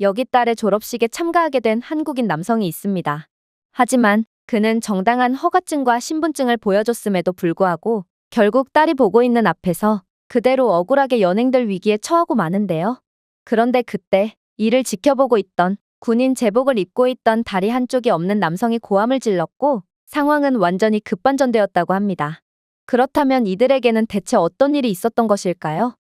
여기 딸의 졸업식에 참가하게 된 한국인 남성이 있습니다. 하지만 그는 정당한 허가증과 신분증을 보여줬음에도 불구하고 결국 딸이 보고 있는 앞에서 그대로 억울하게 연행될 위기에 처하고 마는데요. 그런데 그때 이를 지켜보고 있던 군인 제복을 입고 있던 다리 한쪽이 없는 남성이 고함을 질렀고 상황은 완전히 급반전되었다고 합니다. 그렇다면 이들에게는 대체 어떤 일이 있었던 것일까요?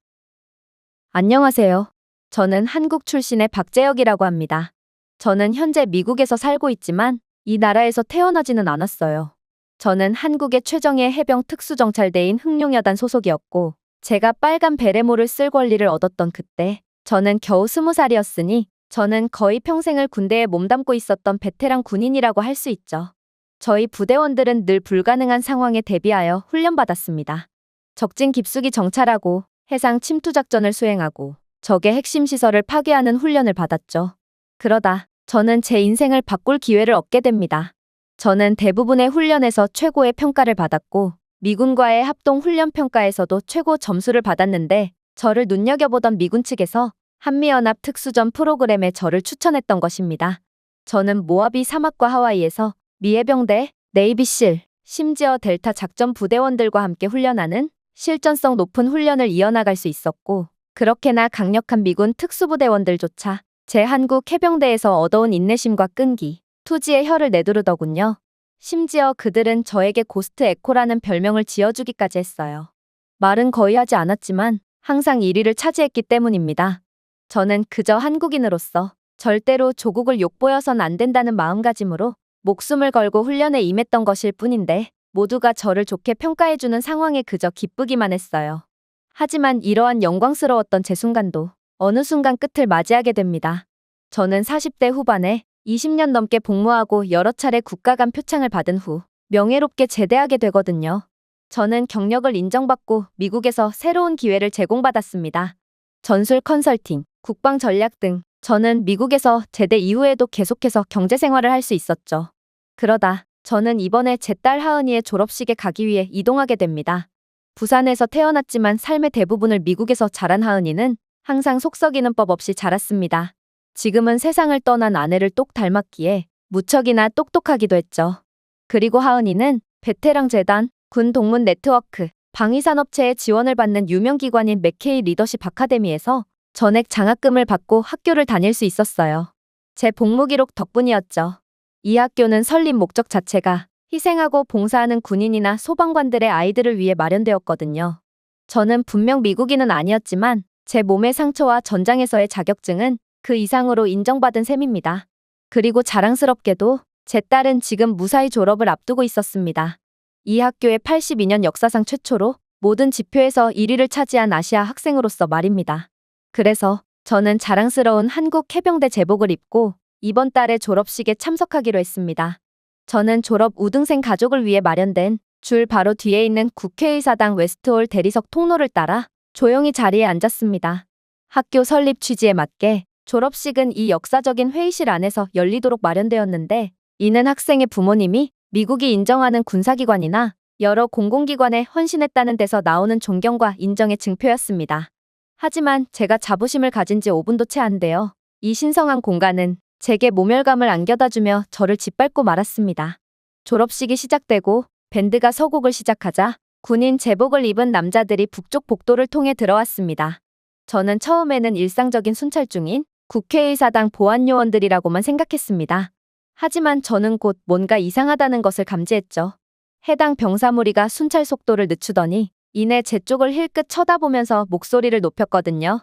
안녕하세요. 저는 한국 출신의 박재혁이라고 합니다. 저는 현재 미국에서 살고 있지만 이 나라에서 태어나지는 않았어요. 저는 한국의 최정예 해병 특수정찰대인 흑룡여단 소속이었고 제가 빨간 베레모를 쓸 권리를 얻었던 그때 저는 겨우 20살이었으니 저는 거의 평생을 군대에 몸담고 있었던 베테랑 군인이라고 할 수 있죠. 저희 부대원들은 늘 불가능한 상황에 대비하여 훈련받았습니다. 적진 깊숙이 정찰하고 해상 침투 작전을 수행하고 적의 핵심 시설을 파괴하는 훈련을 받았죠. 그러다 저는 제 인생을 바꿀 기회를 얻게 됩니다. 저는 대부분의 훈련에서 최고의 평가를 받았고 미군과의 합동 훈련 평가에서도 최고 점수를 받았는데 저를 눈여겨보던 미군 측에서 한미연합 특수전 프로그램에 저를 추천했던 것입니다. 저는 모하비 사막과 하와이에서 미 해병대, 네이비실, 심지어 델타 작전 부대원들과 함께 훈련하는 실전성 높은 훈련을 이어나갈 수 있었고 그렇게나 강력한 미군 특수부대원들조차 제 한국 해병대에서 얻어온 인내심과 끈기, 투지에 혀를 내두르더군요. 심지어 그들은 저에게 고스트 에코라는 별명을 지어주기까지 했어요. 말은 거의 하지 않았지만 항상 1위를 차지했기 때문입니다. 저는 그저 한국인으로서 절대로 조국을 욕보여선 안 된다는 마음가짐으로 목숨을 걸고 훈련에 임했던 것일 뿐인데 모두가 저를 좋게 평가해주는 상황에 그저 기쁘기만 했어요. 하지만 이러한 영광스러웠던 제 순간도 어느 순간 끝을 맞이하게 됩니다. 저는 40대 후반에 20년 넘게 복무하고 여러 차례 국가 간 표창을 받은 후 명예롭게 제대하게 되거든요. 저는 경력을 인정받고 미국에서 새로운 기회를 제공받았습니다. 전술 컨설팅, 국방 전략 등 저는 미국에서 제대 이후에도 계속해서 경제 생활을 할 수 있었죠. 그러다 저는 이번에 제 딸 하은이의 졸업식에 가기 위해 이동하게 됩니다. 부산에서 태어났지만 삶의 대부분을 미국에서 자란 하은이는 항상 속 썩이는 법 없이 자랐습니다. 지금은 세상을 떠난 아내를 똑 닮았기에 무척이나 똑똑하기도 했죠. 그리고 하은이는 베테랑 재단, 군 동문 네트워크, 방위산업체의 지원을 받는 유명기관인 맥케이 리더십 아카데미에서 전액 장학금을 받고 학교를 다닐 수 있었어요. 제 복무 기록 덕분이었죠. 이 학교는 설립 목적 자체가 희생하고 봉사하는 군인이나 소방관들의 아이들을 위해 마련되었거든요. 저는 분명 미국인은 아니었지만 제 몸의 상처와 전장에서의 자격증은 그 이상으로 인정받은 셈입니다. 그리고 자랑스럽게도 제 딸은 지금 무사히 졸업을 앞두고 있었습니다. 이 학교의 82년 역사상 최초로 모든 지표에서 1위를 차지한 아시아 학생으로서 말입니다. 그래서 저는 자랑스러운 한국 해병대 제복을 입고 이번 달의 졸업식에 참석하기로 했습니다. 저는 졸업 우등생 가족을 위해 마련된 줄 바로 뒤에 있는 국회의사당 웨스트홀 대리석 통로를 따라 조용히 자리에 앉았습니다. 학교 설립 취지에 맞게 졸업식은 이 역사적인 회의실 안에서 열리도록 마련되었는데 이는 학생의 부모님이 미국이 인정하는 군사기관이나 여러 공공기관에 헌신했다는 데서 나오는 존경과 인정의 증표였습니다. 하지만 제가 자부심을 가진 지 5분도 채 안 되어 이 신성한 공간은 제게 모멸감을 안겨다주며 저를 짓밟고 말았습니다. 졸업식이 시작되고 밴드가 서곡을 시작하자 군인 제복을 입은 남자들이 북쪽 복도를 통해 들어왔습니다. 저는 처음에는 일상적인 순찰 중인 국회의사당 보안요원들이라고만 생각했습니다. 하지만 저는 곧 뭔가 이상하다는 것을 감지했죠. 해당 병사 무리가 순찰 속도를 늦추더니 이내 제 쪽을 힐끗 쳐다보면서 목소리를 높였거든요.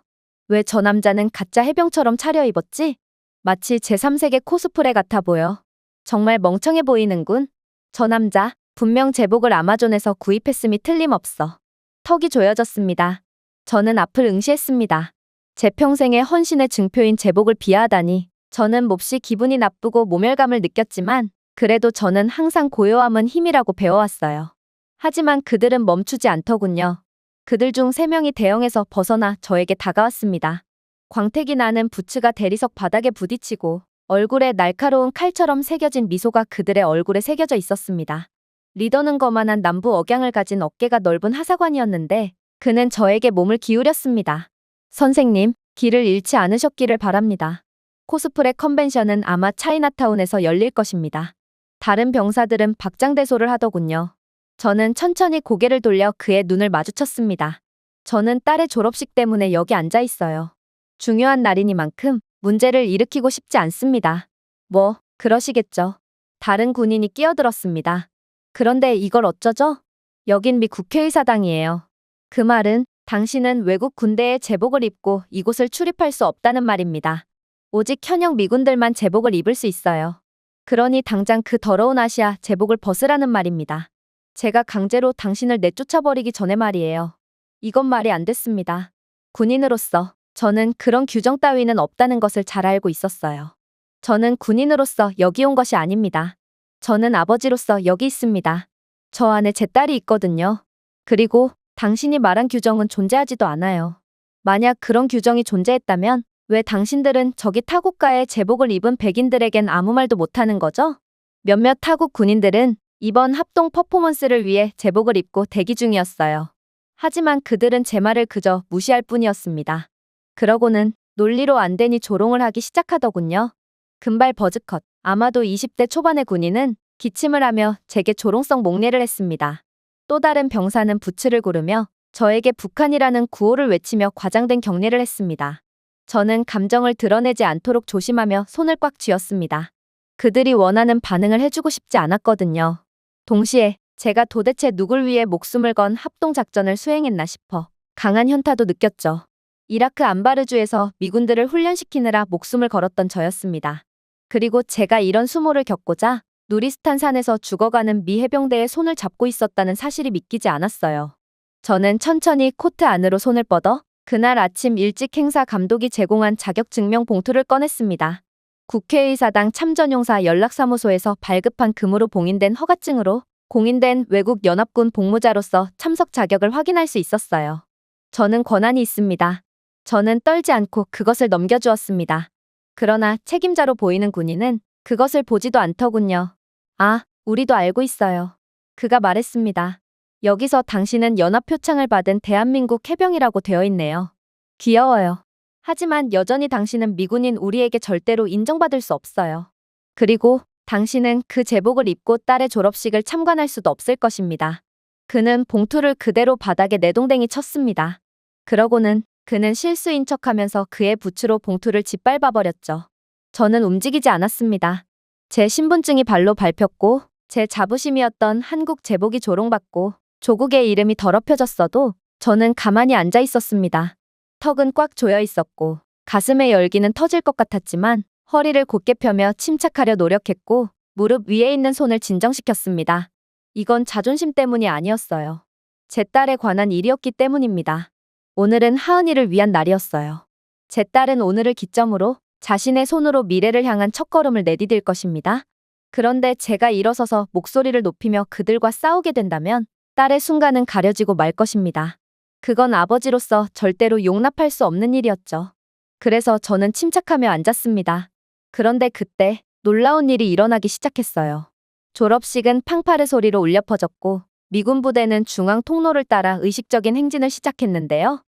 왜 저 남자는 가짜 해병처럼 차려입었지? 마치 제3세계 코스프레 같아 보여. 정말 멍청해 보이는군. 저 남자 분명 제복을 아마존에서 구입했음이 틀림없어. 턱이 조여졌습니다. 저는 앞을 응시했습니다. 제 평생의 헌신의 증표인 제복을 비하하다니 저는 몹시 기분이 나쁘고 모멸감을 느꼈지만 그래도 저는 항상 고요함은 힘이라고 배워왔어요. 하지만 그들은 멈추지 않더군요. 그들 중 3명이 대형에서 벗어나 저에게 다가왔습니다. 광택이 나는 부츠가 대리석 바닥에 부딪히고 얼굴에 날카로운 칼처럼 새겨진 미소가 그들의 얼굴에 새겨져 있었습니다. 리더는 거만한 남부 억양을 가진 어깨가 넓은 하사관이었는데 그는 저에게 몸을 기울였습니다. 선생님, 길을 잃지 않으셨기를 바랍니다. 코스프레 컨벤션은 아마 차이나타운에서 열릴 것입니다. 다른 병사들은 박장대소를 하더군요. 저는 천천히 고개를 돌려 그의 눈을 마주쳤습니다. 저는 딸의 졸업식 때문에 여기 앉아 있어요. 중요한 날이니만큼 문제를 일으키고 싶지 않습니다. 뭐, 그러시겠죠. 다른 군인이 끼어들었습니다. 그런데 이걸 어쩌죠? 여긴 미 국회의사당이에요. 그 말은 당신은 외국 군대의 제복을 입고 이곳을 출입할 수 없다는 말입니다. 오직 현역 미군들만 제복을 입을 수 있어요. 그러니 당장 그 더러운 아시아 제복을 벗으라는 말입니다. 제가 강제로 당신을 내쫓아버리기 전에 말이에요. 이건 말이 안 됐습니다. 군인으로서 저는 그런 규정 따위는 없다는 것을 잘 알고 있었어요. 저는 군인으로서 여기 온 것이 아닙니다. 저는 아버지로서 여기 있습니다. 저 안에 제 딸이 있거든요. 그리고 당신이 말한 규정은 존재하지도 않아요. 만약 그런 규정이 존재했다면 왜 당신들은 저기 타국가에 제복을 입은 백인들에겐 아무 말도 못하는 거죠? 몇몇 타국 군인들은 이번 합동 퍼포먼스를 위해 제복을 입고 대기 중이었어요. 하지만 그들은 제 말을 그저 무시할 뿐이었습니다. 그러고는 논리로 안 되니 조롱을 하기 시작하더군요. 금발 버즈컷, 아마도 20대 초반의 군인은 기침을 하며 제게 조롱성 목례를 했습니다. 또 다른 병사는 부츠를 구르며 저에게 북한이라는 구호를 외치며 과장된 격려를 했습니다. 저는 감정을 드러내지 않도록 조심하며 손을 꽉 쥐었습니다. 그들이 원하는 반응을 해주고 싶지 않았거든요. 동시에 제가 도대체 누굴 위해 목숨을 건 합동작전을 수행했나 싶어 강한 현타도 느꼈죠. 이라크 안바르주에서 미군들을 훈련시키느라 목숨을 걸었던 저였습니다. 그리고 제가 이런 수모를 겪고자 누리스탄 산에서 죽어가는 미 해병대의 손을 잡고 있었다는 사실이 믿기지 않았어요. 저는 천천히 코트 안으로 손을 뻗어 그날 아침 일찍 행사 감독이 제공한 자격증명 봉투를 꺼냈습니다. 국회의사당 참전용사 연락사무소에서 발급한 금으로 봉인된 허가증으로 공인된 외국 연합군 복무자로서 참석 자격을 확인할 수 있었어요. 저는 권한이 있습니다. 저는 떨지 않고 그것을 넘겨주었습니다. 그러나 책임자로 보이는 군인은 그것을 보지도 않더군요. 아, 우리도 알고 있어요. 그가 말했습니다. 여기서 당신은 연합표창을 받은 대한민국 해병이라고 되어 있네요. 귀여워요. 하지만 여전히 당신은 미군인 우리에게 절대로 인정받을 수 없어요. 그리고 당신은 그 제복을 입고 딸의 졸업식을 참관할 수도 없을 것입니다. 그는 봉투를 그대로 바닥에 내동댕이 쳤습니다. 그러고는 그는 실수인 척하면서 그의 부츠로 봉투를 짓밟아버렸죠. 저는 움직이지 않았습니다. 제 신분증이 발로 밟혔고 제 자부심이었던 한국 제복이 조롱받고 조국의 이름이 더럽혀졌어도 저는 가만히 앉아 있었습니다. 턱은 꽉 조여 있었고 가슴의 열기는 터질 것 같았지만 허리를 곧게 펴며 침착하려 노력했고 무릎 위에 있는 손을 진정시켰습니다. 이건 자존심 때문이 아니었어요. 제 딸에 관한 일이었기 때문입니다. 오늘은 하은이를 위한 날이었어요. 제 딸은 오늘을 기점으로 자신의 손으로 미래를 향한 첫걸음을 내디딜 것입니다. 그런데 제가 일어서서 목소리를 높이며 그들과 싸우게 된다면 딸의 순간은 가려지고 말 것입니다. 그건 아버지로서 절대로 용납할 수 없는 일이었죠. 그래서 저는 침착하며 앉았습니다. 그런데 그때 놀라운 일이 일어나기 시작했어요. 졸업식은 팡파르 소리로 울려 퍼졌고 미군 부대는 중앙 통로를 따라 의식적인 행진을 시작했는데요.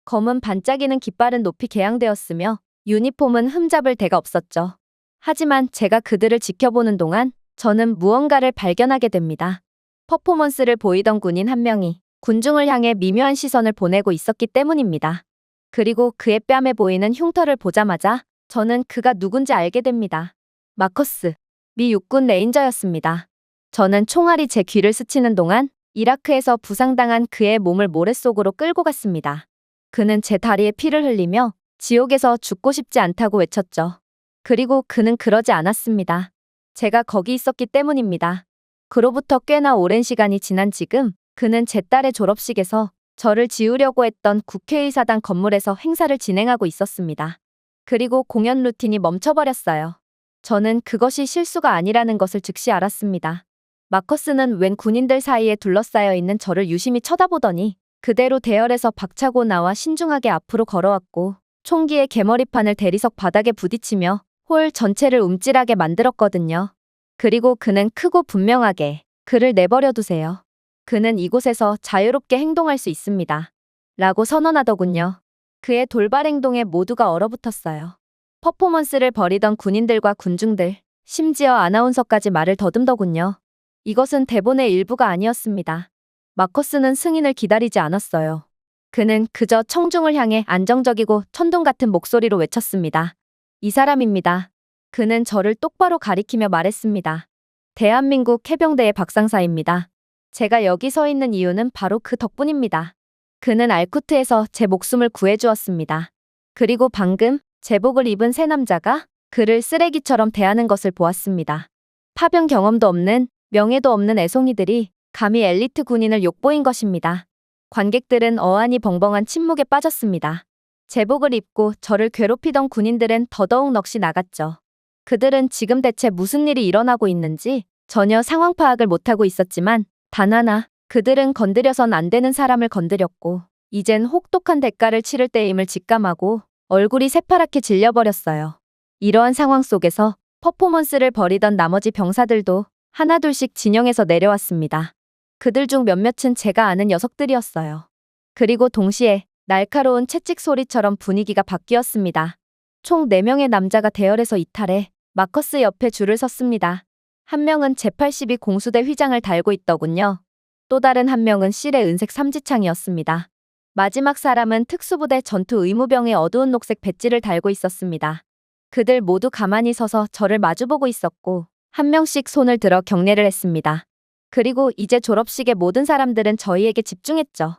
검은 반짝이는 깃발은 높이 개양되었으며 유니폼은 흠잡을 데가 없었죠. 하지만 제가 그들을 지켜보는 동안 저는 무언가를 발견하게 됩니다. 퍼포먼스를 보이던 군인 한 명이 군중을 향해 미묘한 시선을 보내고 있었기 때문입니다. 그리고 그의 뺨에 보이는 흉터를 보자마자 저는 그가 누군지 알게 됩니다. 마커스, 미 육군 레인저였습니다. 저는 총알이 제 귀를 스치는 동안 이라크에서 부상당한 그의 몸을 모래 속으로 끌고 갔습니다. 그는 제 다리에 피를 흘리며 지옥에서 죽고 싶지 않다고 외쳤죠. 그리고 그는 그러지 않았습니다. 제가 거기 있었기 때문입니다. 그로부터 꽤나 오랜 시간이 지난 지금 그는 제 딸의 졸업식에서 저를 지우려고 했던 국회의사당 건물에서 행사를 진행하고 있었습니다. 그리고 공연 루틴이 멈춰버렸어요. 저는 그것이 실수가 아니라는 것을 즉시 알았습니다. 마커스는 웬 군인들 사이에 둘러싸여 있는 저를 유심히 쳐다보더니 그대로 대열에서 박차고 나와 신중하게 앞으로 걸어왔고 총기의 개머리판을 대리석 바닥에 부딪히며 홀 전체를 움찔하게 만들었거든요. 그리고 그는 크고 분명하게 그를 내버려 두세요. 그는 이곳에서 자유롭게 행동할 수 있습니다. 라고 선언하더군요. 그의 돌발 행동에 모두가 얼어붙었어요. 퍼포먼스를 벌이던 군인들과 군중들, 심지어 아나운서까지 말을 더듬더군요. 이것은 대본의 일부가 아니었습니다. 마커스는 승인을 기다리지 않았어요. 그는 그저 청중을 향해 안정적이고 천둥 같은 목소리로 외쳤습니다. 이 사람입니다. 그는 저를 똑바로 가리키며 말했습니다. 대한민국 해병대의 박상사입니다. 제가 여기 서 있는 이유는 바로 그 덕분입니다. 그는 알쿠트에서 제 목숨을 구해주었습니다. 그리고 방금 제복을 입은 세 남자가 그를 쓰레기처럼 대하는 것을 보았습니다. 파병 경험도 없는, 명예도 없는 애송이들이 감히 엘리트 군인을 욕보인 것입니다. 관객들은 어안이 벙벙한 침묵에 빠졌습니다. 제복을 입고 저를 괴롭히던 군인들은 더더욱 넋이 나갔죠. 그들은 지금 대체 무슨 일이 일어나고 있는지 전혀 상황 파악을 못하고 있었지만 단 하나, 그들은 건드려선 안 되는 사람을 건드렸고 이젠 혹독한 대가를 치를 때임을 직감하고 얼굴이 새파랗게 질려버렸어요. 이러한 상황 속에서 퍼포먼스를 벌이던 나머지 병사들도 하나둘씩 진영에서 내려왔습니다. 그들 중 몇몇은 제가 아는 녀석들이었어요. 그리고 동시에 날카로운 채찍 소리처럼 분위기가 바뀌었습니다. 총 4명의 남자가 대열에서 이탈해 마커스 옆에 줄을 섰습니다. 한 명은 제82 공수대 휘장을 달고 있더군요. 또 다른 한 명은 실의 은색 삼지창이었습니다. 마지막 사람은 특수부대 전투 의무병의 어두운 녹색 배지를 달고 있었습니다. 그들 모두 가만히 서서 저를 마주보고 있었고 한 명씩 손을 들어 경례를 했습니다. 그리고 이제 졸업식의 모든 사람들은 저희에게 집중했죠.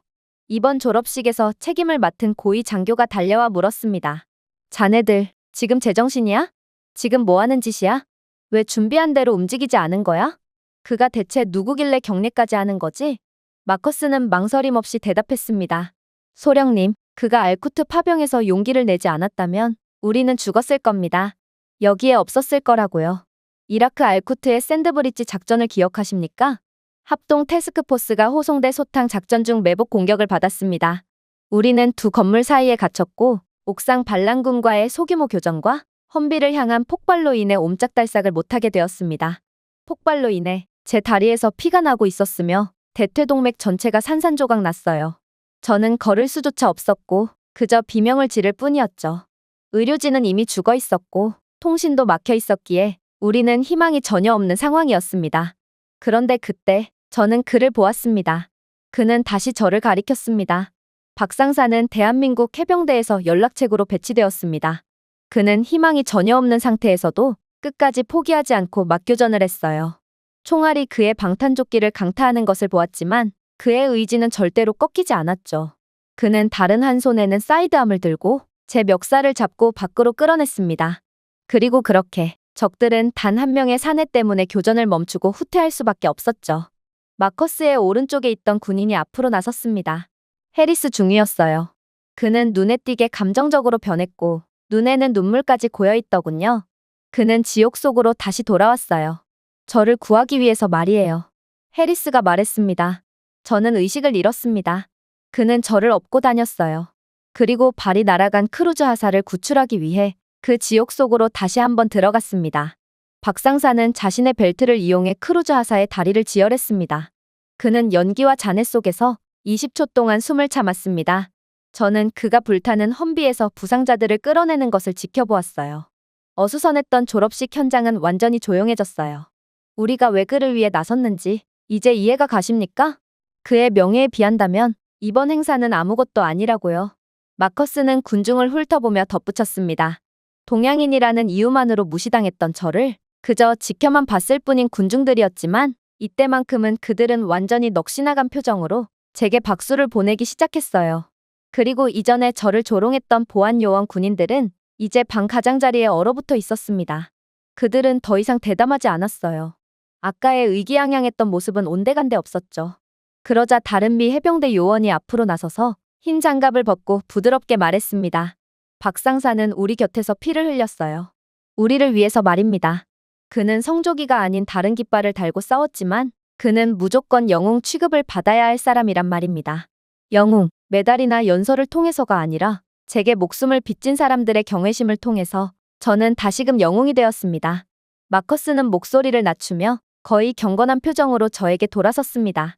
이번 졸업식에서 책임을 맡은 고위 장교가 달려와 물었습니다. 자네들, 지금 제정신이야? 지금 뭐 하는 짓이야? 왜 준비한 대로 움직이지 않은 거야? 그가 대체 누구길래 경례까지 하는 거지? 마커스는 망설임 없이 대답했습니다. 소령님, 그가 알쿠트 파병에서 용기를 내지 않았다면 우리는 죽었을 겁니다. 여기에 없었을 거라고요. 이라크 알쿠트의 샌드브리지 작전을 기억하십니까? 합동 태스크포스가 호송대 소탕 작전 중 매복 공격을 받았습니다. 우리는 두 건물 사이에 갇혔고 옥상 반란군과의 소규모 교전과 험비를 향한 폭발로 인해 옴짝달싹을 못하게 되었습니다. 폭발로 인해 제 다리에서 피가 나고 있었으며 대퇴동맥 전체가 산산조각 났어요. 저는 걸을 수조차 없었고 그저 비명을 지를 뿐이었죠. 의료진은 이미 죽어 있었고 통신도 막혀 있었기에 우리는 희망이 전혀 없는 상황이었습니다. 그런데 그때 저는 그를 보았습니다. 그는 다시 저를 가리켰습니다. 박상사는 대한민국 해병대에서 연락책으로 배치되었습니다. 그는 희망이 전혀 없는 상태에서도 끝까지 포기하지 않고 맞교전을 했어요. 총알이 그의 방탄조끼를 강타하는 것을 보았지만 그의 의지는 절대로 꺾이지 않았죠. 그는 다른 한 손에는 사이드암을 들고 제 멱살을 잡고 밖으로 끌어냈습니다. 그리고 그렇게 적들은 단 한 명의 사내 때문에 교전을 멈추고 후퇴할 수밖에 없었죠. 마커스의 오른쪽에 있던 군인이 앞으로 나섰습니다. 해리스 중위였어요. 그는 눈에 띄게 감정적으로 변했고 눈에는 눈물까지 고여있더군요. 그는 지옥 속으로 다시 돌아왔어요. 저를 구하기 위해서 말이에요. 해리스가 말했습니다. 저는 의식을 잃었습니다. 그는 저를 업고 다녔어요. 그리고 발이 날아간 크루즈 하사를 구출하기 위해 그 지옥 속으로 다시 한번 들어갔습니다. 박상사는 자신의 벨트를 이용해 크루즈 하사의 다리를 지혈했습니다. 그는 연기와 잔해 속에서 20초 동안 숨을 참았습니다. 저는 그가 불타는 험비에서 부상자들을 끌어내는 것을 지켜보았어요. 어수선했던 졸업식 현장은 완전히 조용해졌어요. 우리가 왜 그를 위해 나섰는지 이제 이해가 가십니까? 그의 명예에 비한다면 이번 행사는 아무것도 아니라고요. 마커스는 군중을 훑어보며 덧붙였습니다. 동양인이라는 이유만으로 무시당했던 저를 그저 지켜만 봤을 뿐인 군중들이었지만 이때만큼은 그들은 완전히 넋이 나간 표정으로 제게 박수를 보내기 시작했어요. 그리고 이전에 저를 조롱했던 보안요원 군인들은 이제 방 가장자리에 얼어붙어 있었습니다. 그들은 더 이상 대담하지 않았어요. 아까의 의기양양했던 모습은 온데간데 없었죠. 그러자 다른 미 해병대 요원이 앞으로 나서서 흰 장갑을 벗고 부드럽게 말했습니다. 박상사는 우리 곁에서 피를 흘렸어요. 우리를 위해서 말입니다. 그는 성조기가 아닌 다른 깃발을 달고 싸웠지만 그는 무조건 영웅 취급을 받아야 할 사람이란 말입니다. 영웅, 메달이나 연설을 통해서가 아니라 제게 목숨을 빚진 사람들의 경외심을 통해서 저는 다시금 영웅이 되었습니다. 마커스는 목소리를 낮추며 거의 경건한 표정으로 저에게 돌아섰습니다.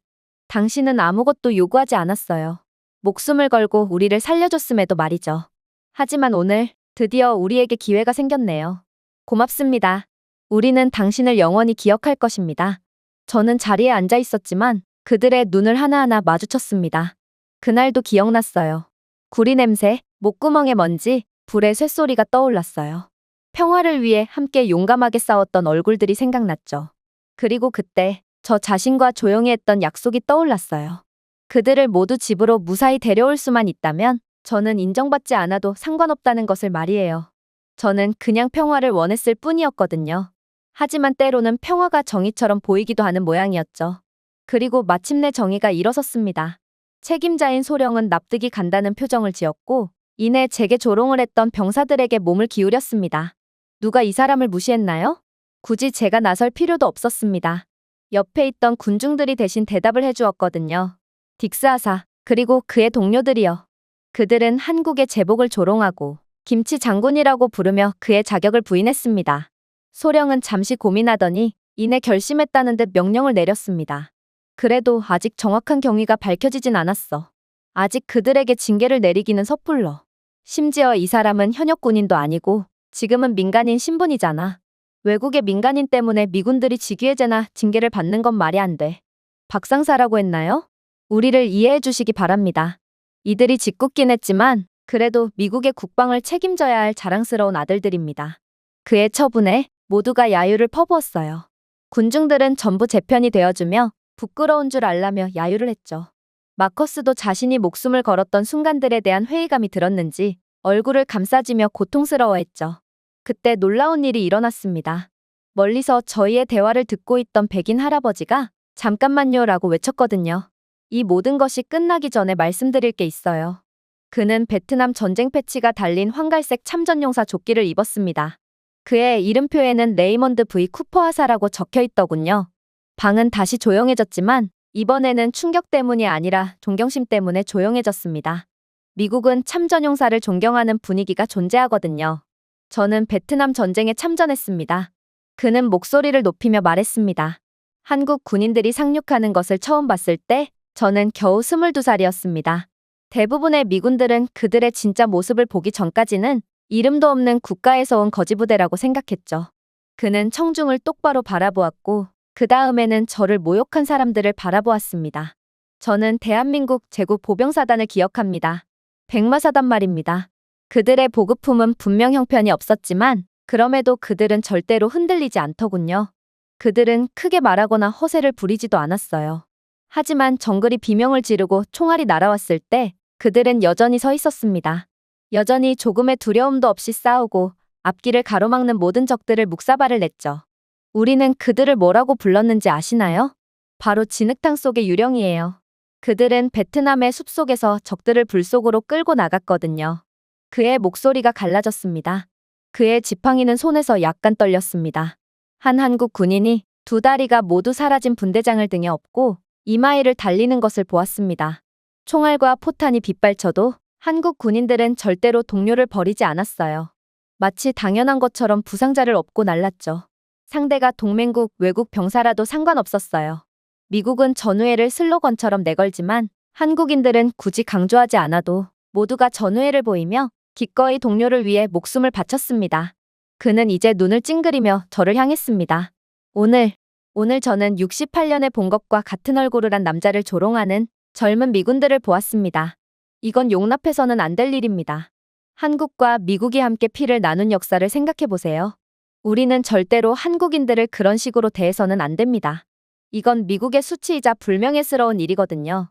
당신은 아무것도 요구하지 않았어요. 목숨을 걸고 우리를 살려줬음에도 말이죠. 하지만 오늘 드디어 우리에게 기회가 생겼네요. 고맙습니다. 우리는 당신을 영원히 기억할 것입니다. 저는 자리에 앉아 있었지만 그들의 눈을 하나하나 마주쳤습니다. 그날도 기억났어요. 구리 냄새, 목구멍의 먼지, 불의 쇳소리가 떠올랐어요. 평화를 위해 함께 용감하게 싸웠던 얼굴들이 생각났죠. 그리고 그때 저 자신과 조용히 했던 약속이 떠올랐어요. 그들을 모두 집으로 무사히 데려올 수만 있다면 저는 인정받지 않아도 상관없다는 것을 말이에요. 저는 그냥 평화를 원했을 뿐이었거든요. 하지만 때로는 평화가 정의처럼 보이기도 하는 모양이었죠. 그리고 마침내 정의가 일어섰습니다. 책임자인 소령은 납득이 간다는 표정을 지었고 이내 제게 조롱을 했던 병사들에게 몸을 기울였습니다. 누가 이 사람을 무시했나요? 굳이 제가 나설 필요도 없었습니다. 옆에 있던 군중들이 대신 대답을 해주었거든요. 딕스 하사, 그리고 그의 동료들이요. 그들은 한국의 제복을 조롱하고 김치 장군이라고 부르며 그의 자격을 부인했습니다. 소령은 잠시 고민하더니 이내 결심했다는 듯 명령을 내렸습니다. 그래도 아직 정확한 경위가 밝혀지진 않았어. 아직 그들에게 징계를 내리기는 섣불러. 심지어 이 사람은 현역 군인도 아니고 지금은 민간인 신분이잖아. 외국의 민간인 때문에 미군들이 직위해제나 징계를 받는 건 말이 안 돼. 박상사라고 했나요? 우리를 이해해 주시기 바랍니다. 이들이 짓궂긴 했지만 그래도 미국의 국방을 책임져야 할 자랑스러운 아들들입니다. 그의 처분에 모두가 야유를 퍼부었어요. 군중들은 전부 제 편이 되어주며 부끄러운 줄 알라며 야유를 했죠. 마커스도 자신이 목숨을 걸었던 순간들에 대한 회의감이 들었는지 얼굴을 감싸지며 고통스러워했죠. 그때 놀라운 일이 일어났습니다. 멀리서 저희의 대화를 듣고 있던 백인 할아버지가 잠깐만요라고 외쳤거든요. 이 모든 것이 끝나기 전에 말씀드릴 게 있어요. 그는 베트남 전쟁 패치가 달린 황갈색 참전용사 조끼를 입었습니다. 그의 이름표에는 레이먼드 V 쿠퍼 하사라고 적혀 있더군요. 방은 다시 조용해졌지만 이번에는 충격 때문이 아니라 존경심 때문에 조용해졌습니다. 미국은 참전용사를 존경하는 분위기가 존재하거든요. 저는 베트남 전쟁에 참전했습니다. 그는 목소리를 높이며 말했습니다. 한국 군인들이 상륙하는 것을 처음 봤을 때 저는 겨우 22살이었습니다. 대부분의 미군들은 그들의 진짜 모습을 보기 전까지는 이름도 없는 국가에서 온 거지부대라고 생각했죠. 그는 청중을 똑바로 바라보았고 그 다음에는 저를 모욕한 사람들을 바라보았습니다. 저는 대한민국 제국 보병사단을 기억합니다. 백마사단 말입니다. 그들의 보급품은 분명 형편이 없었지만 그럼에도 그들은 절대로 흔들리지 않더군요. 그들은 크게 말하거나 허세를 부리지도 않았어요. 하지만 정글이 비명을 지르고 총알이 날아왔을 때 그들은 여전히 서 있었습니다. 여전히 조금의 두려움도 없이 싸우고 앞길을 가로막는 모든 적들을 묵사발을 냈죠. 우리는 그들을 뭐라고 불렀는지 아시나요? 바로 진흙탕 속의 유령이에요. 그들은 베트남의 숲속에서 적들을 불 속으로 끌고 나갔거든요. 그의 목소리가 갈라졌습니다. 그의 지팡이는 손에서 약간 떨렸습니다. 한 한국 군인이 두 다리가 모두 사라진 분대장을 등에 업고 이마일을 달리는 것을 보았습니다. 총알과 포탄이 빗발쳐도 한국 군인들은 절대로 동료를 버리지 않았어요. 마치 당연한 것처럼 부상자를 업고 날랐죠. 상대가 동맹국 외국 병사라도 상관없었어요. 미국은 전우회를 슬로건처럼 내걸지만 한국인들은 굳이 강조하지 않아도 모두가 전우회를 보이며 기꺼이 동료를 위해 목숨을 바쳤습니다. 그는 이제 눈을 찡그리며 저를 향했습니다. 오늘 저는 68년에 본 것과 같은 얼굴을 한 남자를 조롱하는 젊은 미군들을 보았습니다. 이건 용납해서는 안 될 일입니다. 한국과 미국이 함께 피를 나눈 역사를 생각해 보세요. 우리는 절대로 한국인들을 그런 식으로 대해서는 안 됩니다. 이건 미국의 수치이자 불명예스러운 일이거든요.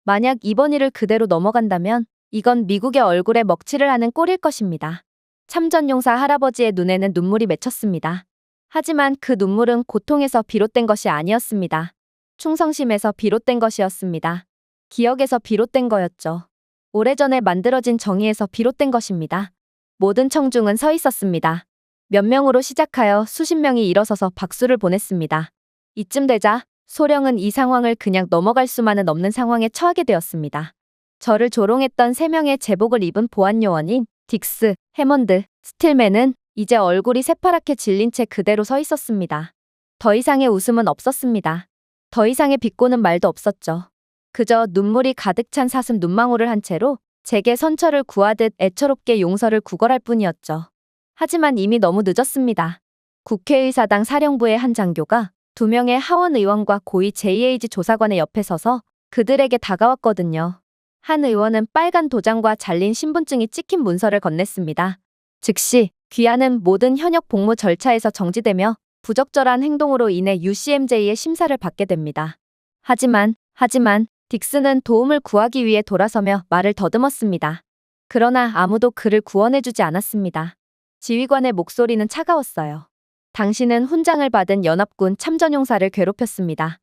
만약 이번 일을 그대로 넘어간다면 이건 미국의 얼굴에 먹칠을 하는 꼴일 것입니다. 참전용사 할아버지의 눈에는 눈물이 맺혔습니다. 하지만 그 눈물은 고통에서 비롯된 것이 아니었습니다. 충성심에서 비롯된 것이었습니다. 기억에서 비롯된 거였죠. 오래전에 만들어진 정의에서 비롯된 것입니다. 모든 청중은 서 있었습니다. 몇 명으로 시작하여 수십 명이 일어서서 박수를 보냈습니다. 이쯤 되자 소령은 이 상황을 그냥 넘어갈 수만은 없는 상황에 처하게 되었습니다. 저를 조롱했던 3명의 제복을 입은 보안요원인 딕스, 해먼드, 스틸맨은 이제 얼굴이 새파랗게 질린 채 그대로 서 있었습니다. 더 이상의 웃음은 없었습니다. 더 이상의 비꼬는 말도 없었죠. 그저 눈물이 가득 찬 사슴 눈망울을 한 채로 제게 선처를 구하듯 애처롭게 용서를 구걸할 뿐이었죠. 하지만 이미 너무 늦었습니다. 국회의사당 사령부의 한 장교가 2명의 하원 의원과 고위 JAG 조사관의 옆에 서서 그들에게 다가왔거든요. 한 의원은 빨간 도장과 잘린 신분증이 찍힌 문서를 건넸습니다. 즉시 귀하는 모든 현역 복무 절차에서 정지되며 부적절한 행동으로 인해 UCMJ의 심사를 받게 됩니다. 하지만 딕스는 도움을 구하기 위해 돌아서며 말을 더듬었습니다. 그러나 아무도 그를 구원해주지 않았습니다. 지휘관의 목소리는 차가웠어요. 당신은 훈장을 받은 연합군 참전용사를 괴롭혔습니다.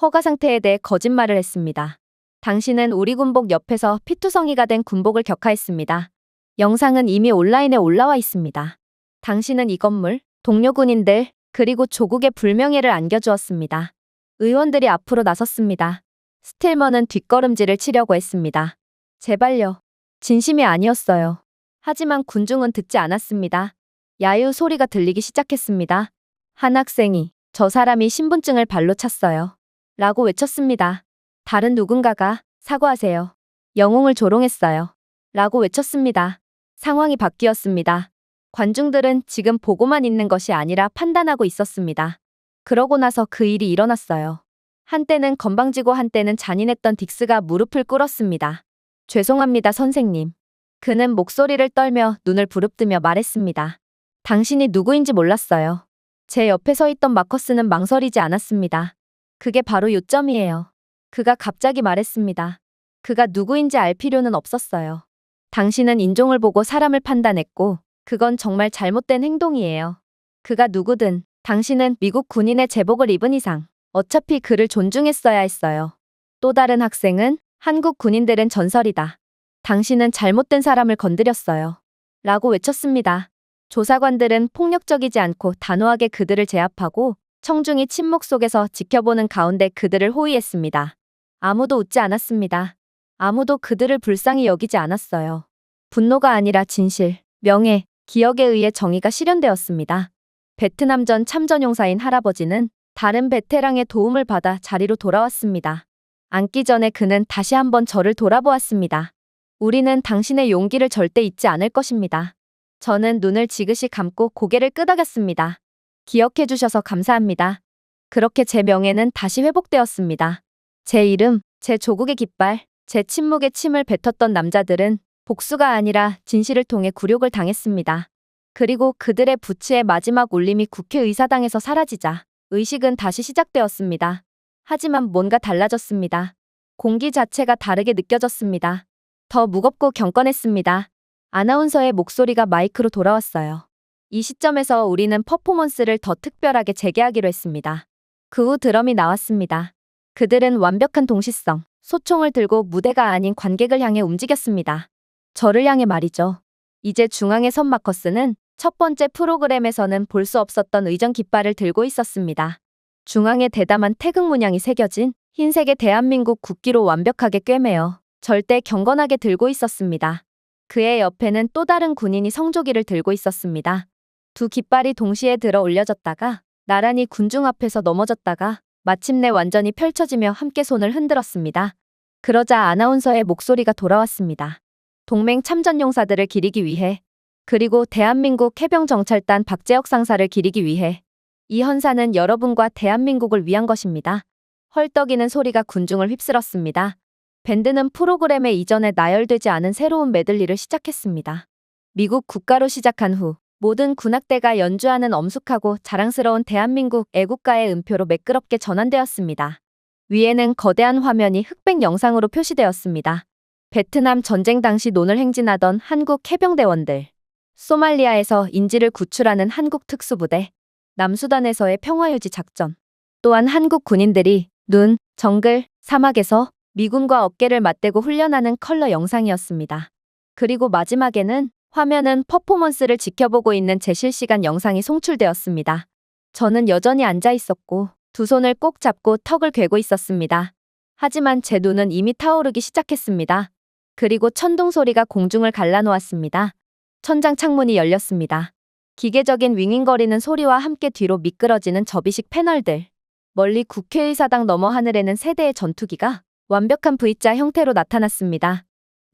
허가 상태에 대해 거짓말을 했습니다. 당신은 우리 군복 옆에서 피투성이가 된 군복을 격하했습니다. 영상은 이미 온라인에 올라와 있습니다. 당신은 이 건물, 동료 군인들, 그리고 조국의 불명예를 안겨주었습니다. 의원들이 앞으로 나섰습니다. 스틸먼은 뒷걸음질을 치려고 했습니다. 제발요. 진심이 아니었어요. 하지만 군중은 듣지 않았습니다. 야유 소리가 들리기 시작했습니다. 한 학생이 저 사람이 신분증을 발로 찼어요. 라고 외쳤습니다. 다른 누군가가 사과하세요. 영웅을 조롱했어요. 라고 외쳤습니다. 상황이 바뀌었습니다. 관중들은 지금 보고만 있는 것이 아니라 판단하고 있었습니다. 그러고 나서 그 일이 일어났어요. 한때는 건방지고 한때는 잔인했던 딕스가 무릎을 꿇었습니다. 죄송합니다, 선생님. 그는 목소리를 떨며 눈을 부릅뜨며 말했습니다. 당신이 누구인지 몰랐어요. 제 옆에 서 있던 마커스는 망설이지 않았습니다. 그게 바로 요점이에요. 그가 갑자기 말했습니다. 그가 누구인지 알 필요는 없었어요. 당신은 인종을 보고 사람을 판단했고 그건 정말 잘못된 행동이에요. 그가 누구든 당신은 미국 군인의 제복을 입은 이상 어차피 그를 존중했어야 했어요. 또 다른 학생은 한국 군인들은 전설이다. 당신은 잘못된 사람을 건드렸어요. 라고 외쳤습니다. 조사관들은 폭력적이지 않고 단호하게 그들을 제압하고 청중이 침묵 속에서 지켜보는 가운데 그들을 호위했습니다. 아무도 웃지 않았습니다. 아무도 그들을 불쌍히 여기지 않았어요. 분노가 아니라 진실, 명예, 기억에 의해 정의가 실현되었습니다. 베트남전 참전용사인 할아버지는 다른 베테랑의 도움을 받아 자리로 돌아왔습니다. 앉기 전에 그는 다시 한번 저를 돌아보았습니다. 우리는 당신의 용기를 절대 잊지 않을 것입니다. 저는 눈을 지그시 감고 고개를 끄덕였습니다. 기억해 주셔서 감사합니다. 그렇게 제 명예는 다시 회복되었습니다. 제 이름, 제 조국의 깃발, 제 침묵에 침을 뱉었던 남자들은 복수가 아니라 진실을 통해 굴욕을 당했습니다. 그리고 그들의 부츠의 마지막 울림이 국회의사당에서 사라지자 의식은 다시 시작되었습니다. 하지만 뭔가 달라졌습니다. 공기 자체가 다르게 느껴졌습니다. 더 무겁고 경건했습니다. 아나운서의 목소리가 마이크로 돌아왔어요. 이 시점에서 우리는 퍼포먼스를 더 특별하게 재개하기로 했습니다. 그 후 드럼이 나왔습니다. 그들은 완벽한 동시성, 소총을 들고 무대가 아닌 관객을 향해 움직였습니다. 저를 향해 말이죠. 이제 중앙에 선 마커스는 첫 번째 프로그램에서는 볼 수 없었던 의전 깃발을 들고 있었습니다. 중앙에 대담한 태극 문양이 새겨진 흰색의 대한민국 국기로 완벽하게 꿰매어 절대 경건하게 들고 있었습니다. 그의 옆에는 또 다른 군인이 성조기를 들고 있었습니다. 두 깃발이 동시에 들어 올려졌다가 나란히 군중 앞에서 넘어졌다가 마침내 완전히 펼쳐지며 함께 손을 흔들었습니다. 그러자 아나운서의 목소리가 돌아왔습니다. 동맹 참전용사들을 기리기 위해 그리고 대한민국 해병정찰단 박재혁 상사를 기리기 위해 이 헌사는 여러분과 대한민국을 위한 것입니다. 헐떡이는 소리가 군중을 휩쓸었습니다. 밴드는 프로그램의 이전에 나열되지 않은 새로운 메들리를 시작했습니다. 미국 국가로 시작한 후 모든 군악대가 연주하는 엄숙하고 자랑스러운 대한민국 애국가의 음표로 매끄럽게 전환되었습니다. 위에는 거대한 화면이 흑백 영상으로 표시되었습니다. 베트남 전쟁 당시 논을 행진하던 한국 해병대원들, 소말리아에서 인지를 구출하는 한국 특수부대, 남수단에서의 평화유지 작전, 또한 한국 군인들이 눈, 정글, 사막에서 미군과 어깨를 맞대고 훈련하는 컬러 영상이었습니다. 그리고 마지막에는 화면은 퍼포먼스를 지켜보고 있는 제 실시간 영상이 송출되었습니다. 저는 여전히 앉아 있었고 두 손을 꼭 잡고 턱을 괴고 있었습니다. 하지만 제 눈은 이미 타오르기 시작했습니다. 그리고 천둥 소리가 공중을 갈라놓았습니다. 천장 창문이 열렸습니다. 기계적인 윙윙거리는 소리와 함께 뒤로 미끄러지는 접이식 패널들. 멀리 국회의사당 너머 하늘에는 세대의 전투기가 완벽한 V자 형태로 나타났습니다.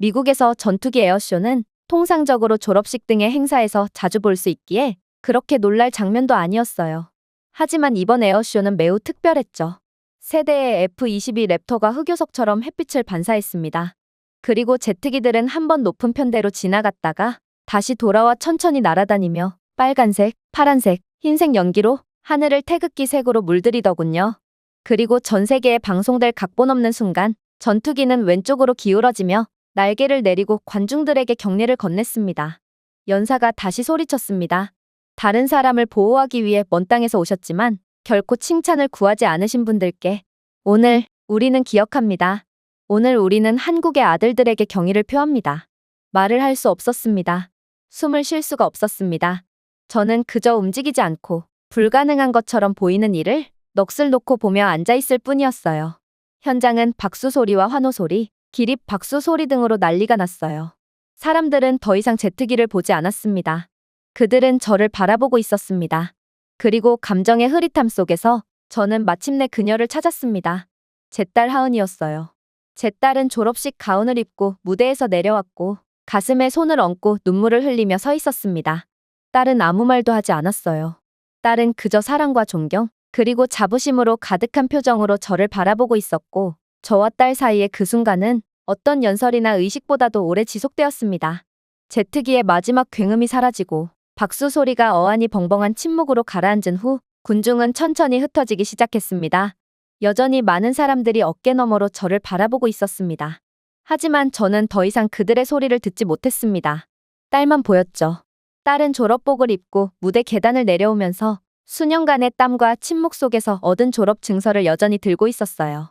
미국에서 전투기 에어쇼는 통상적으로 졸업식 등의 행사에서 자주 볼 수 있기에 그렇게 놀랄 장면도 아니었어요. 하지만 이번 에어쇼는 매우 특별했죠. 세대의 F-22 랩터가 흑요석처럼 햇빛을 반사했습니다. 그리고 제트기들은 한번 높은 편대로 지나갔다가 다시 돌아와 천천히 날아다니며 빨간색, 파란색, 흰색 연기로 하늘을 태극기 색으로 물들이더군요. 그리고 전 세계에 방송될 각본 없는 순간 전투기는 왼쪽으로 기울어지며 날개를 내리고 관중들에게 격려를 건넸습니다. 연사가 다시 소리쳤습니다. 다른 사람을 보호하기 위해 먼 땅에서 오셨지만 결코 칭찬을 구하지 않으신 분들께 오늘 우리는 기억합니다. 오늘 우리는 한국의 아들들에게 경의를 표합니다. 말을 할 수 없었습니다. 숨을 쉴 수가 없었습니다. 저는 그저 움직이지 않고 불가능한 것처럼 보이는 일을 넋을 놓고 보며 앉아있을 뿐이었어요. 현장은 박수 소리와 환호 소리, 기립 박수 소리 등으로 난리가 났어요. 사람들은 더 이상 제트기를 보지 않았습니다. 그들은 저를 바라보고 있었습니다. 그리고 감정의 흐릿함 속에서 저는 마침내 그녀를 찾았습니다. 제 딸 하은이었어요. 제 딸은 졸업식 가운을 입고 무대에서 내려왔고 가슴에 손을 얹고 눈물을 흘리며 서 있었습니다. 딸은 아무 말도 하지 않았어요. 딸은 그저 사랑과 존경, 그리고 자부심으로 가득한 표정으로 저를 바라보고 있었고 저와 딸 사이의 그 순간은 어떤 연설이나 의식보다도 오래 지속되었습니다. 제트기의 마지막 굉음이 사라지고 박수 소리가 어안이 벙벙한 침묵으로 가라앉은 후 군중은 천천히 흩어지기 시작했습니다. 여전히 많은 사람들이 어깨 너머로 저를 바라보고 있었습니다. 하지만 저는 더 이상 그들의 소리를 듣지 못했습니다. 딸만 보였죠. 딸은 졸업복을 입고 무대 계단을 내려오면서 수년간의 땀과 침묵 속에서 얻은 졸업 증서를 여전히 들고 있었어요.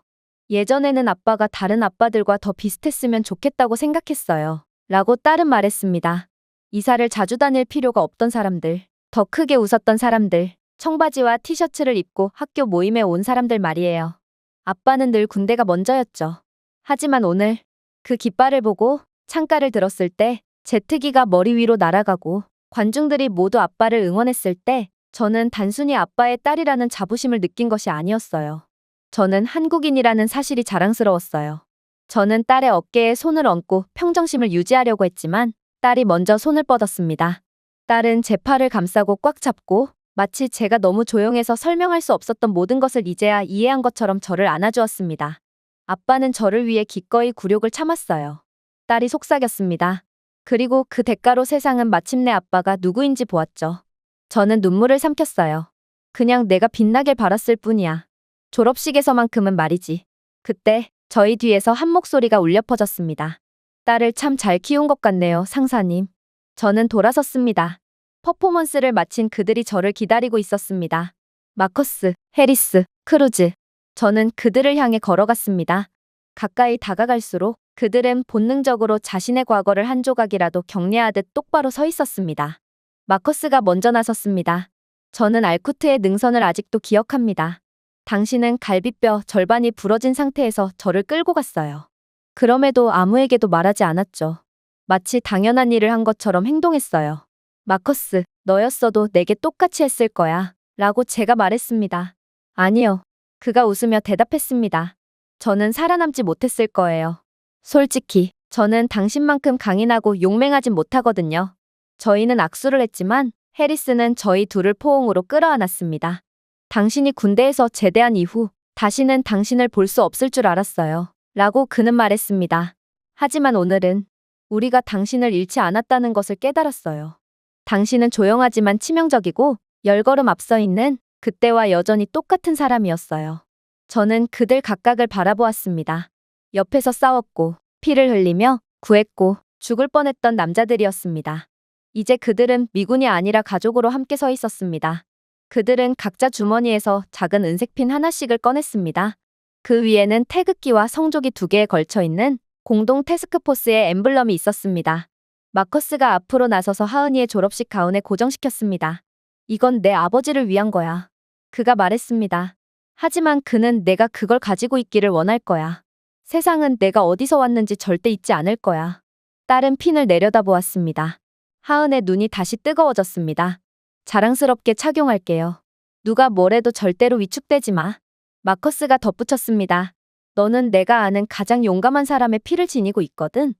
예전에는 아빠가 다른 아빠들과 더 비슷했으면 좋겠다고 생각했어요. 라고 딸은 말했습니다. 이사를 자주 다닐 필요가 없던 사람들, 더 크게 웃었던 사람들, 청바지와 티셔츠를 입고 학교 모임에 온 사람들 말이에요. 아빠는 늘 군대가 먼저였죠. 하지만 오늘 그 깃발을 보고 창가를 들었을 때 제트기가 머리 위로 날아가고 관중들이 모두 아빠를 응원했을 때 저는 단순히 아빠의 딸이라는 자부심을 느낀 것이 아니었어요. 저는 한국인이라는 사실이 자랑스러웠어요. 저는 딸의 어깨에 손을 얹고 평정심을 유지하려고 했지만 딸이 먼저 손을 뻗었습니다. 딸은 제 팔을 감싸고 꽉 잡고 마치 제가 너무 조용해서 설명할 수 없었던 모든 것을 이제야 이해한 것처럼 저를 안아주었습니다. 아빠는 저를 위해 기꺼이 굴욕을 참았어요. 딸이 속삭였습니다. 그리고 그 대가로 세상은 마침내 아빠가 누구인지 보았죠. 저는 눈물을 삼켰어요. 그냥 내가 빛나길 바랐을 뿐이야. 졸업식에서만큼은 말이지. 그때 저희 뒤에서 한 목소리가 울려 퍼졌습니다. 딸을 참 잘 키운 것 같네요, 상사님. 저는 돌아섰습니다. 퍼포먼스를 마친 그들이 저를 기다리고 있었습니다. 마커스, 해리스, 크루즈. 저는 그들을 향해 걸어갔습니다. 가까이 다가갈수록 그들은 본능적으로 자신의 과거를 한 조각이라도 경례하듯 똑바로 서 있었습니다. 마커스가 먼저 나섰습니다. 저는 알쿠트의 능선을 아직도 기억합니다. 당신은 갈비뼈 절반이 부러진 상태에서 저를 끌고 갔어요. 그럼에도 아무에게도 말하지 않았죠. 마치 당연한 일을 한 것처럼 행동했어요. 마커스, 너였어도 내게 똑같이 했을 거야. 라고 제가 말했습니다. 아니요. 그가 웃으며 대답했습니다. 저는 살아남지 못했을 거예요. 솔직히, 저는 당신만큼 강인하고 용맹하진 못하거든요. 저희는 악수를 했지만 해리스는 저희 둘을 포옹으로 끌어안았습니다. 당신이 군대에서 제대한 이후 다시는 당신을 볼 수 없을 줄 알았어요. 라고 그는 말했습니다. 하지만 오늘은 우리가 당신을 잃지 않았다는 것을 깨달았어요. 당신은 조용하지만 치명적이고 10걸음 앞서 있는 그때와 여전히 똑같은 사람이었어요. 저는 그들 각각을 바라보았습니다. 옆에서 싸웠고 피를 흘리며 구했고 죽을 뻔했던 남자들이었습니다. 이제 그들은 미군이 아니라 가족으로 함께 서 있었습니다. 그들은 각자 주머니에서 작은 은색핀 하나씩을 꺼냈습니다. 그 위에는 태극기와 성조기 2개에 걸쳐 있는 공동 태스크포스의 엠블럼이 있었습니다. 마커스가 앞으로 나서서 하은이의 졸업식 가운에 고정시켰습니다. 이건 내 아버지를 위한 거야. 그가 말했습니다. 하지만 그는 내가 그걸 가지고 있기를 원할 거야. 세상은 내가 어디서 왔는지 절대 잊지 않을 거야. 딸은 핀을 내려다보았습니다. 하은의 눈이 다시 뜨거워졌습니다. 자랑스럽게 착용할게요. 누가 뭐래도 절대로 위축되지 마. 마커스가 덧붙였습니다. 너는 내가 아는 가장 용감한 사람의 피를 지니고 있거든.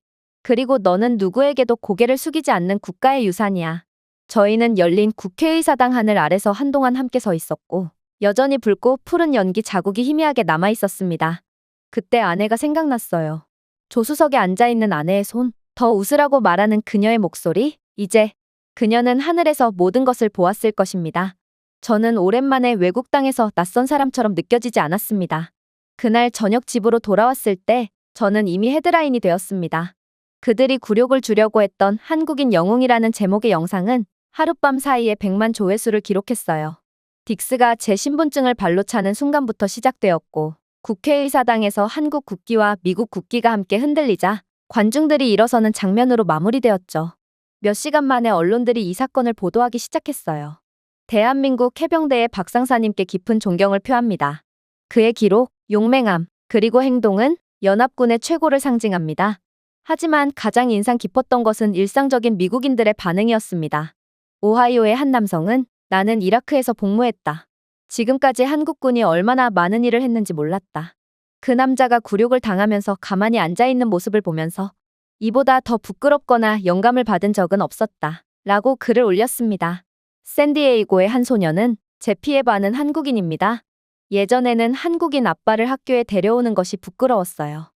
그리고 너는 누구에게도 고개를 숙이지 않는 국가의 유산이야. 저희는 열린 국회의사당 하늘 아래서 한동안 함께 서 있었고 여전히 붉고 푸른 연기 자국이 희미하게 남아 있었습니다. 그때 아내가 생각났어요. 조수석에 앉아있는 아내의 손, 더 웃으라고 말하는 그녀의 목소리, 이제 그녀는 하늘에서 모든 것을 보았을 것입니다. 저는 오랜만에 외국 땅에서 낯선 사람처럼 느껴지지 않았습니다. 그날 저녁 집으로 돌아왔을 때 저는 이미 헤드라인이 되었습니다. 그들이 굴욕을 주려고 했던 한국인 영웅이라는 제목의 영상은 하룻밤 사이에 100만 조회수를 기록했어요. 딕스가 제 신분증을 발로 차는 순간부터 시작되었고 국회의사당에서 한국 국기와 미국 국기가 함께 흔들리자 관중들이 일어서는 장면으로 마무리되었죠. 몇 시간 만에 언론들이 이 사건을 보도하기 시작했어요. 대한민국 해병대의 박상사님께 깊은 존경을 표합니다. 그의 기록, 용맹함, 그리고 행동은 연합군의 최고를 상징합니다. 하지만 가장 인상 깊었던 것은 일상적인 미국인들의 반응이었습니다. 오하이오의 한 남성은 나는 이라크에서 복무했다. 지금까지 한국군이 얼마나 많은 일을 했는지 몰랐다. 그 남자가 굴욕을 당하면서 가만히 앉아있는 모습을 보면서 이보다 더 부끄럽거나 영감을 받은 적은 없었다. 라고 글을 올렸습니다. 샌디에이고의 한 소녀는 제 피에 반은 한국인입니다. 예전에는 한국인 아빠를 학교에 데려오는 것이 부끄러웠어요.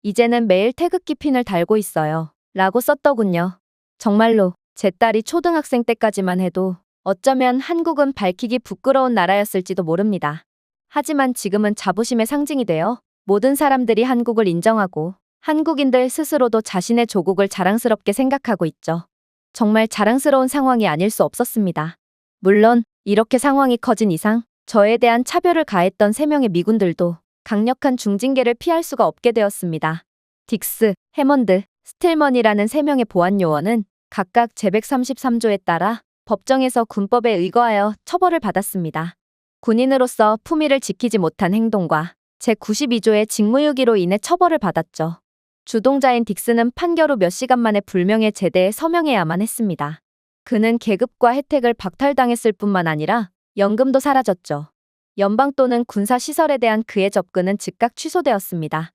이제는 매일 태극기 핀을 달고 있어요. 라고 썼더군요. 정말로 제 딸이 초등학생 때까지만 해도 어쩌면 한국은 밝히기 부끄러운 나라였을지도 모릅니다. 하지만 지금은 자부심의 상징이 되어 모든 사람들이 한국을 인정하고 한국인들 스스로도 자신의 조국을 자랑스럽게 생각하고 있죠. 정말 자랑스러운 상황이 아닐 수 없었습니다. 물론 이렇게 상황이 커진 이상 저에 대한 차별을 가했던 3명의 미군들도 강력한 중징계를 피할 수가 없게 되었습니다. 딕스, 해먼드, 스틸먼이라는 3명의 보안 요원은 각각 제133조에 따라 법정에서 군법에 의거하여 처벌을 받았습니다. 군인으로서 품위를 지키지 못한 행동과 제92조의 직무유기로 인해 처벌을 받았죠. 주동자인 딕스는 판결 후 몇 시간 만에 불명예 제대에 서명해야만 했습니다. 그는 계급과 혜택을 박탈당했을 뿐만 아니라 연금도 사라졌죠. 연방 또는 군사 시설에 대한 그의 접근은 즉각 취소되었습니다.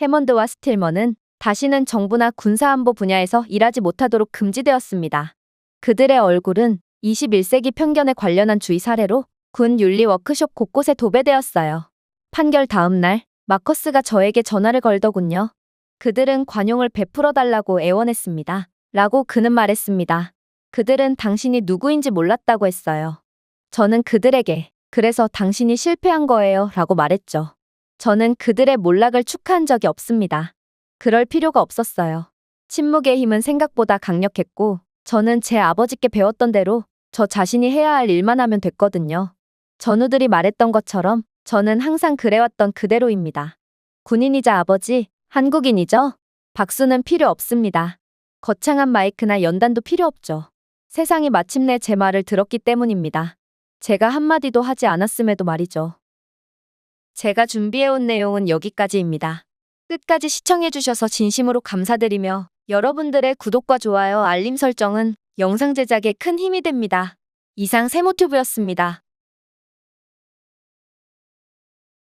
해먼드와 스틸먼은 다시는 정부나 군사안보 분야에서 일하지 못하도록 금지되었습니다. 그들의 얼굴은 21세기 편견에 관련한 주의 사례로 군 윤리 워크숍 곳곳에 도배되었어요. 판결 다음 날 마커스가 저에게 전화를 걸더군요. 그들은 관용을 베풀어달라고 애원했습니다. 라고 그는 말했습니다. 그들은 당신이 누구인지 몰랐다고 했어요. 저는 그들에게 그래서 당신이 실패한 거예요 라고 말했죠. 저는 그들의 몰락을 축하한 적이 없습니다. 그럴 필요가 없었어요. 침묵의 힘은 생각보다 강력했고 저는 제 아버지께 배웠던 대로 저 자신이 해야 할 일만 하면 됐거든요. 전우들이 말했던 것처럼 저는 항상 그래왔던 그대로입니다. 군인이자 아버지, 한국인이죠? 박수는 필요 없습니다. 거창한 마이크나 연단도 필요 없죠. 세상이 마침내 제 말을 들었기 때문입니다. 제가 한마디도 하지 않았음에도 말이죠. 제가 준비해온 내용은 여기까지입니다. 끝까지 시청해주셔서 진심으로 감사드리며 여러분들의 구독과 좋아요, 알림 설정은 영상 제작에 큰 힘이 됩니다. 이상 세모튜브였습니다.